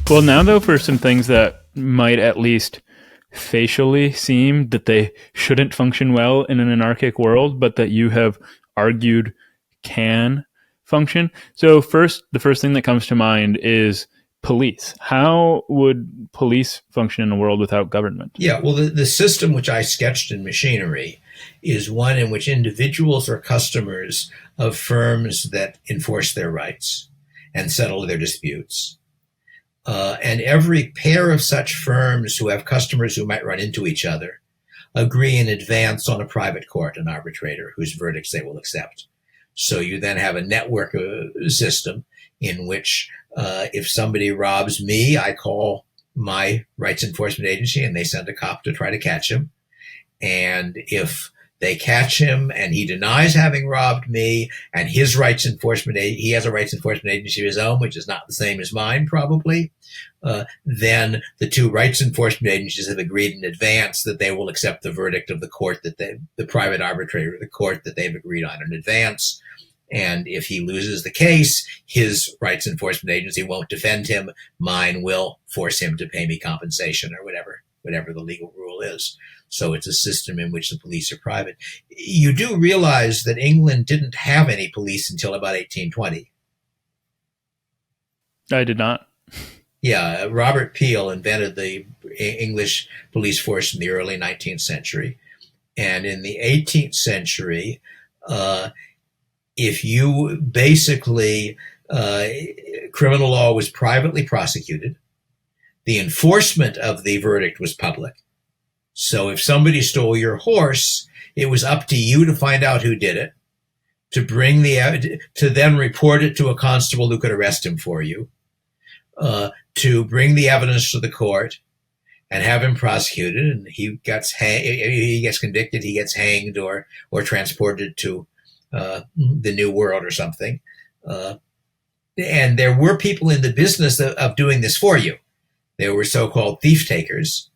Well, now though, for some things that might at least facially seem that they shouldn't function well in an anarchic world, but that you have argued can function. So the first thing that comes to mind is police. How would police function in a world without government? Yeah, well, the system which I sketched in Machinery is one in which individuals are customers of firms that enforce their rights and settle their disputes. And every pair of such firms who have customers who might run into each other agree in advance on a private court, an arbitrator, whose verdicts they will accept. So you then have a network system in which if somebody robs me, I call my rights enforcement agency and they send a cop to try to catch him. And if they catch him and he denies having robbed me and he has a rights enforcement agency of his own, which is not the same as mine probably, then the two rights enforcement agencies have agreed in advance that they will accept the verdict of the court the private arbitrator, the court that they've agreed on in advance. And if he loses the case, his rights enforcement agency won't defend him. Mine will force him to pay me compensation or whatever the legal rule is. So it's a system in which the police are private. You do realize that England didn't have any police until about 1820. I did not. Yeah, Robert Peel invented the English police force in the early 19th century. And in the 18th century, if you basically, criminal law was privately prosecuted, the enforcement of the verdict was public. So if somebody stole your horse, it was up to you to find out who did it, to then report it to a constable who could arrest him for you, to bring the evidence to the court and have him prosecuted, and he gets convicted, he gets hanged or transported to the New World or something. And there were people in the business of doing this for you. There were so-called thief takers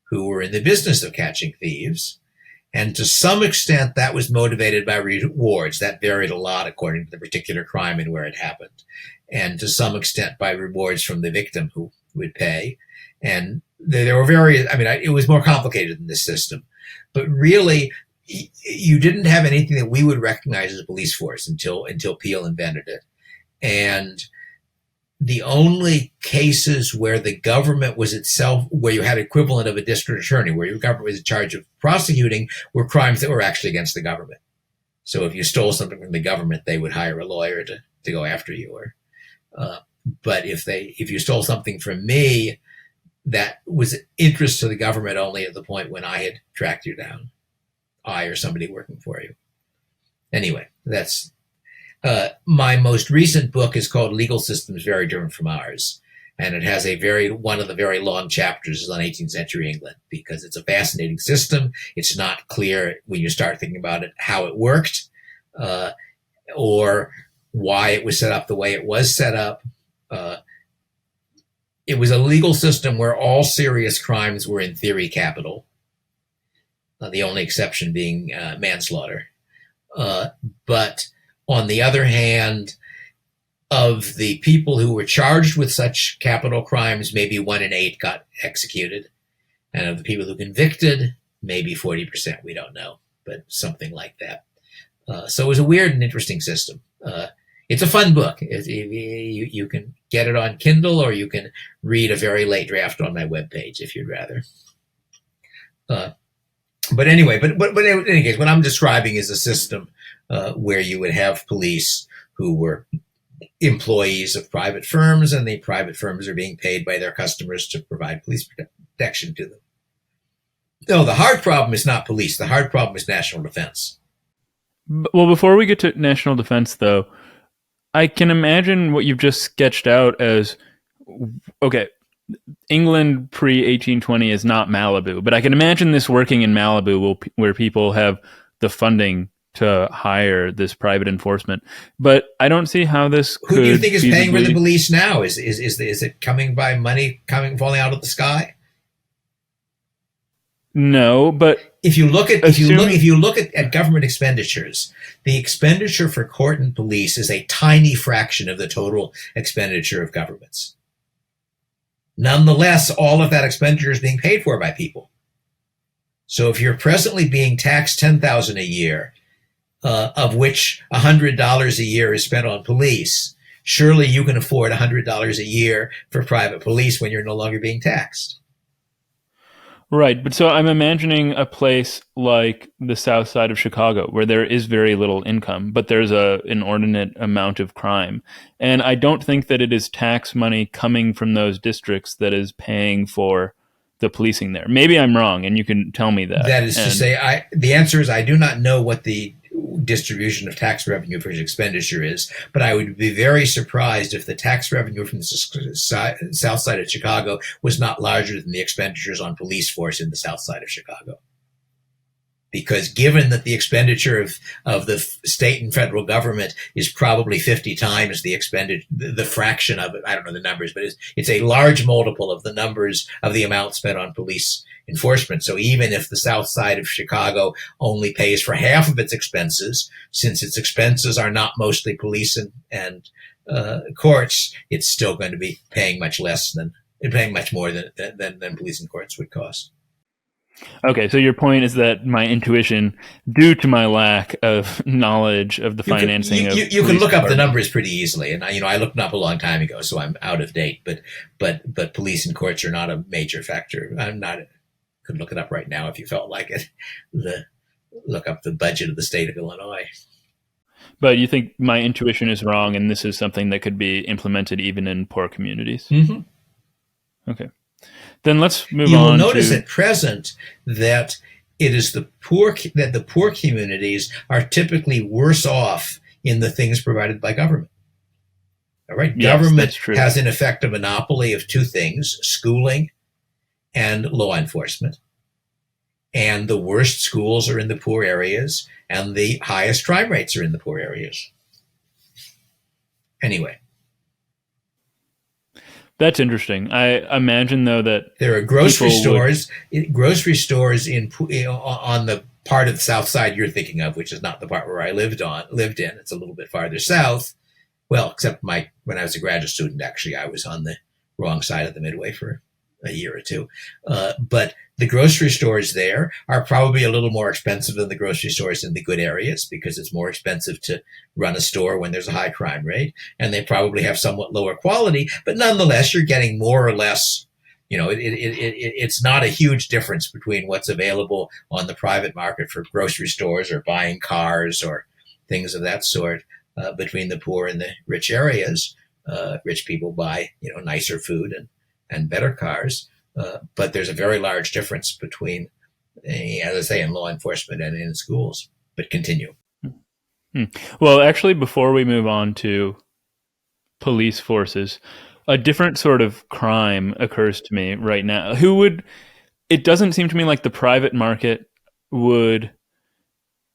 who were in the business of catching thieves. And to some extent, that was motivated by rewards. That varied a lot according to the particular crime and where it happened. And to some extent by rewards from the victim who would pay. And there were various, it was more complicated than this system. But really, you didn't have anything that we would recognize as a police force until Peel invented it. And the only cases where the government was itself, where you had equivalent of a district attorney, where your government was in charge of prosecuting, were crimes that were actually against the government. So if you stole something from the government, they would hire a lawyer to go after you. But if you stole something from me, that was interest to the government only at the point when I had tracked you down. I or somebody working for you. Anyway, that's my most recent book is called Legal Systems Very Different from Ours. And it has one of the very long chapters is on 18th century England, because it's a fascinating system. It's not clear when you start thinking about it how it worked, or why it was set up the way it was set up. It was a legal system where all serious crimes were in theory capital. The only exception being manslaughter. But on the other hand, of the people who were charged with such capital crimes, maybe 1 in 8 got executed. And of the people who convicted, maybe 40%, we don't know, but something like that. So it was a weird and interesting system. It's a fun book. You can get it on Kindle, or you can read a very late draft on my webpage if you'd rather. But anyway, but in any case, what I'm describing is a system where you would have police who were employees of private firms, and the private firms are being paid by their customers to provide police protection to them. No, the hard problem is not police. The hard problem is national defense. Well, before we get to national defense, though, I can imagine what you've just sketched out as, okay, England pre-1820 is not Malibu, but I can imagine this working in Malibu where people have the funding to hire this private enforcement. But I don't see how this could. Who do you think is paying for the police now? Is it coming by money falling out of the sky? No, but if you look at government expenditures, the expenditure for court and police is a tiny fraction of the total expenditure of governments. Nonetheless, all of that expenditure is being paid for by people. So if you're presently being taxed $10,000 a year, of which $100 a year is spent on police, surely you can afford $100 a year for private police when you're no longer being taxed. Right. But so I'm imagining a place like the south side of Chicago where there is very little income, but there's an inordinate amount of crime. And I don't think that it is tax money coming from those districts that is paying for the policing there. Maybe I'm wrong, and you can tell me that. That is to say, the answer is I do not know what the distribution of tax revenue for his expenditure is, but I would be very surprised if the tax revenue from the south side of Chicago was not larger than the expenditures on police force in the south side of Chicago. Because given that the expenditure of the state and federal government is probably 50 times the expenditure, the fraction of it, I don't know the numbers, but it's a large multiple of the numbers of the amount spent on police enforcement. So even if the south side of Chicago only pays for half of its expenses, since its expenses are not mostly police and courts, it's still going to be paying much more than police and courts would cost. Okay, so your point is that my intuition, due to my lack of knowledge of the financing of you can look up the numbers pretty easily, and I looked them up a long time ago, so I'm out of date. But police and courts are not a major factor. Could look it up right now if you felt like it. Look up the budget of the state of Illinois. But you think my intuition is wrong, and this is something that could be implemented even in poor communities? Mm-hmm. Okay. Then let's move on. You will notice at present that it is the poor communities are typically worse off in the things provided by government. All right, yes, government has in effect a monopoly of two things: schooling and law enforcement. And the worst schools are in the poor areas, and the highest crime rates are in the poor areas. Anyway. That's interesting. I imagine, though, that there are grocery stores on the part of the south side you're thinking of, which is not the part where I lived in. It's a little bit farther south. Well, except when I was a graduate student, actually, I was on the wrong side of the Midway for a year or two. But the grocery stores there are probably a little more expensive than the grocery stores in the good areas, because it's more expensive to run a store when there's a high crime rate, and they probably have somewhat lower quality, but nonetheless, you're getting more or less, it's not a huge difference between what's available on the private market for grocery stores or buying cars or things of that sort between the poor and the rich areas. Rich people buy, nicer food and better cars. But there's a very large difference between, as I say, in law enforcement and in schools. But continue. Well, actually, before we move on to police forces, a different sort of crime occurs to me right now. It doesn't seem to me like the private market would,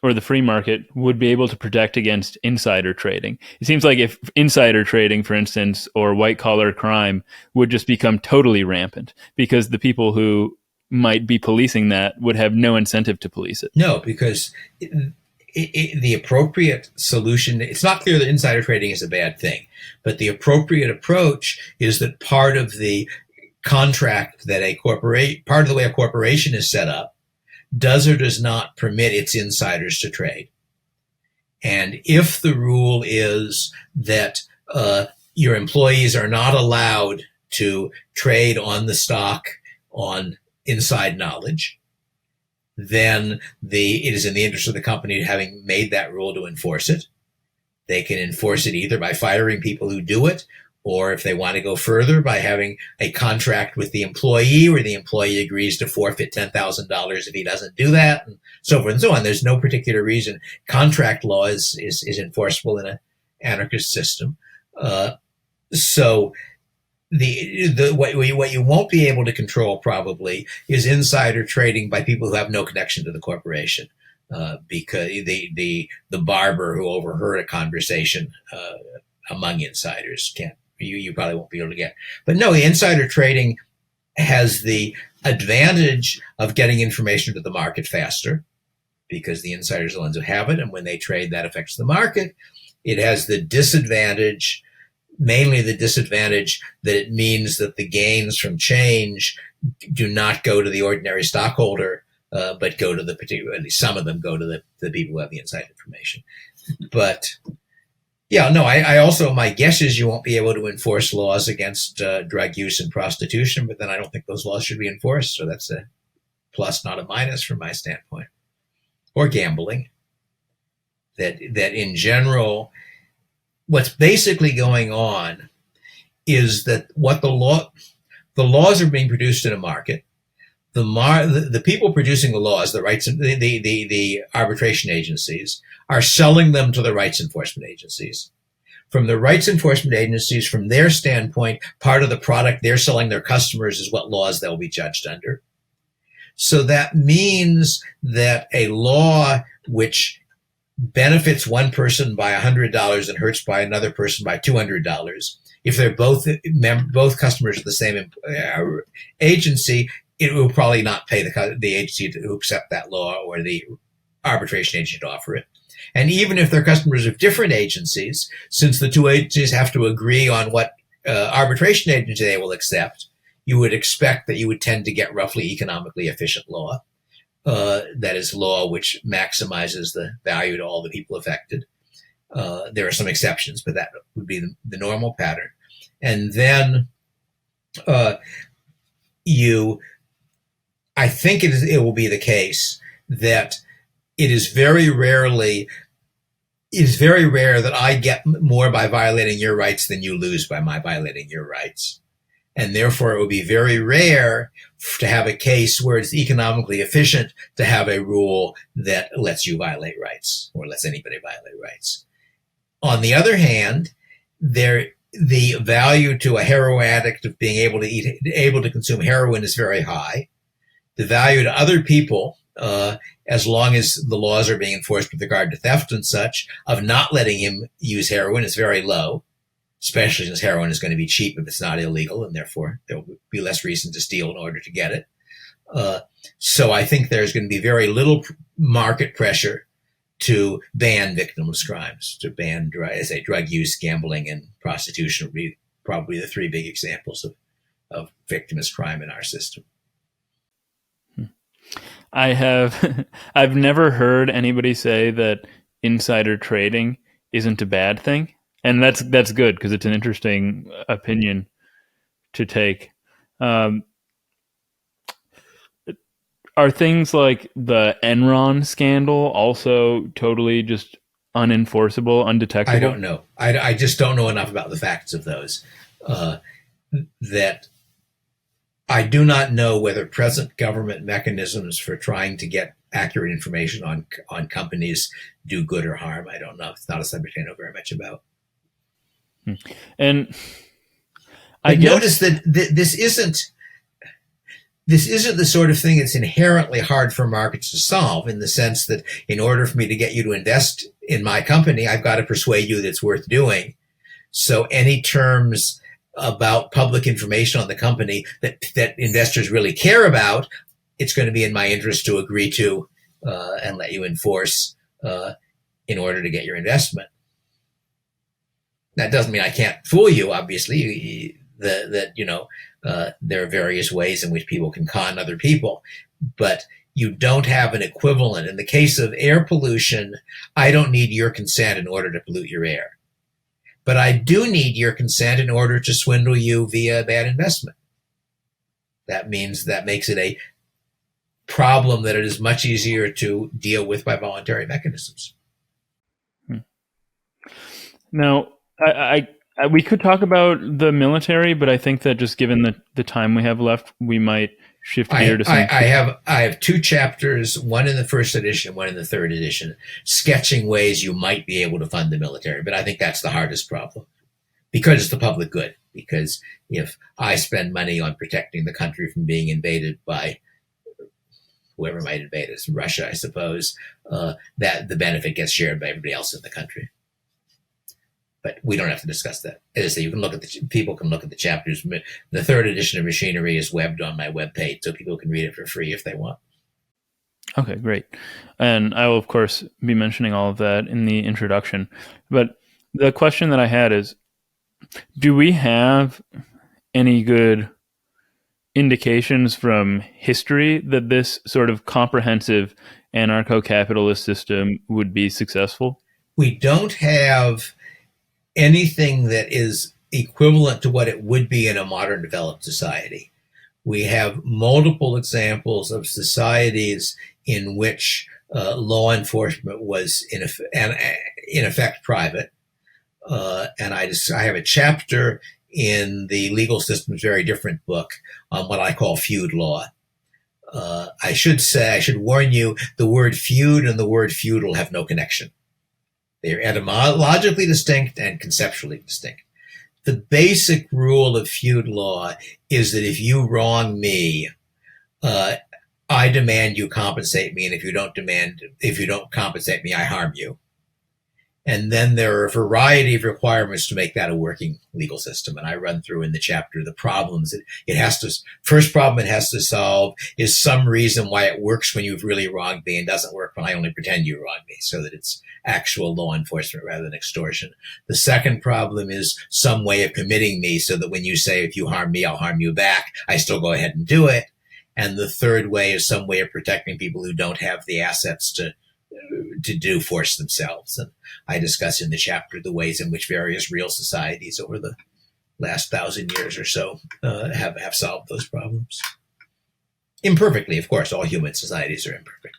or the free market would be able to protect against insider trading. It seems like if insider trading, for instance, or white collar crime would just become totally rampant, because the people who might be policing that would have no incentive to police it. No, because the appropriate solution, it's not clear that insider trading is a bad thing, but the appropriate approach is that part of the contract that part of the way a corporation is set up does or does not permit its insiders to trade. And if the rule is that your employees are not allowed to trade on the stock on inside knowledge, then it is in the interest of the company, having made that rule, to enforce it. They can enforce it either by firing people who do it, or if they want to go further, by having a contract with the employee where the employee agrees to forfeit $10,000 if he doesn't do that, and so forth and so on. There's no particular reason. Contract law is enforceable in an anarchist system. So what you won't be able to control probably is insider trading by people who have no connection to the corporation. Because the barber who overheard a conversation among insiders can't. You probably won't be able to get. But no, the insider trading has the advantage of getting information to the market faster, because the insiders are the ones who have it, and when they trade, that affects the market. It has the disadvantage mainly the disadvantage that it means that the gains from change do not go to the ordinary stockholder, but go to the particular, at least some of them go to the people who have the inside information. But yeah, no, I also, my guess is you won't be able to enforce laws against drug use and prostitution, but then I don't think those laws should be enforced. So that's a plus, not a minus from my standpoint. Or gambling. That in general, what's basically going on is that what the laws are being produced in a market. The people producing the laws, the rights, the arbitration agencies, are selling them to the rights enforcement agencies. From the rights enforcement agencies, from their standpoint, part of the product they're selling their customers is what laws they'll be judged under. So that means that a law which benefits one person by $100 and hurts by another person by $200, if they're both customers of the same agency, it will probably not pay the agency to accept that law or the arbitration agency to offer it. And even if they're customers of different agencies, since the two agencies have to agree on what arbitration agency they will accept, you would expect that you would tend to get roughly economically efficient law. That is law which maximizes the value to all the people affected. There are some exceptions, but that would be the normal pattern. And then I think it will be the case that it is very rare that I get more by violating your rights than you lose by my violating your rights. And therefore, it would be very rare to have a case where it's economically efficient to have a rule that lets you violate rights or lets anybody violate rights. On the other hand, the value to a heroin addict of being able to consume heroin is very high. The value to other people, as long as the laws are being enforced with regard to theft and such, of not letting him use heroin is very low, especially since heroin is going to be cheap if it's not illegal, and therefore there will be less reason to steal in order to get it. So I think there's going to be very little market pressure to ban victims' crimes, to ban, as I say, drug use, gambling, and prostitution would be probably the three big examples of victimist crime in our system. I've never heard anybody say that insider trading isn't a bad thing. And that's good because it's an interesting opinion to take. Are things like the Enron scandal also totally just unenforceable, undetectable? I don't know. I just don't know enough about the facts of those. That I do not know whether present government mechanisms for trying to get accurate information on companies do good or harm. I don't know. It's not a subject I know very much about. And I notice that this isn't the sort of thing that's inherently hard for markets to solve, in the sense that in order for me to get you to invest in my company, I've got to persuade you that it's worth doing. So any terms about public information on the company that investors really care about, it's going to be in my interest to agree to and let you enforce in order to get your investment. That doesn't mean I can't fool you, obviously, there are various ways in which people can con other people, but you don't have an equivalent. In the case of air pollution, I don't need your consent in order to pollute your air. But I do need your consent in order to swindle you via bad investment. That makes it a problem that it is much easier to deal with by voluntary mechanisms. Now, we could talk about the military, but I think that just given the time we have left, we might shift gear to some. I have two chapters, one in the first edition, one in the third edition, sketching ways you might be able to fund the military. But I think that's the hardest problem, because it's the public good. Because if I spend money on protecting the country from being invaded by whoever might invade us, Russia, I suppose, that the benefit gets shared by everybody else in the country. But we don't have to discuss that. As I say, people can look at the chapters. The third edition of Machinery is webbed on my webpage, so people can read it for free if they want. Okay, great. And I will, of course, be mentioning all of that in the introduction. But the question that I had is, Do we have any good indications from history that this sort of comprehensive anarcho-capitalist system would be successful? We don't have anything that is equivalent to what it would be in a modern developed society. We have multiple examples of societies in which law enforcement was in effect private. And I have a chapter in the Legal System's Very Different book on what I call feud law. I should warn you, the word feud and the word feudal have no connection. They're etymologically distinct and conceptually distinct. The basic rule of feud law is that if you wrong me, I demand you compensate me, and if you don't compensate me, I harm you. And then there are a variety of requirements to make that a working legal system. And I run through in the chapter the problems it has to. First problem it has to solve is some reason why it works when you've really wronged me and doesn't work when I only pretend you wronged me, so that it's actual law enforcement rather than extortion. The second problem is some way of committing me so that when you say, if you harm me, I'll harm you back, I still go ahead and do it. And the third way is some way of protecting people who don't have the assets to do force themselves. And I discuss in the chapter the ways in which various real societies over the last 1,000 years or so have solved those problems. Imperfectly, of course, all human societies are imperfect.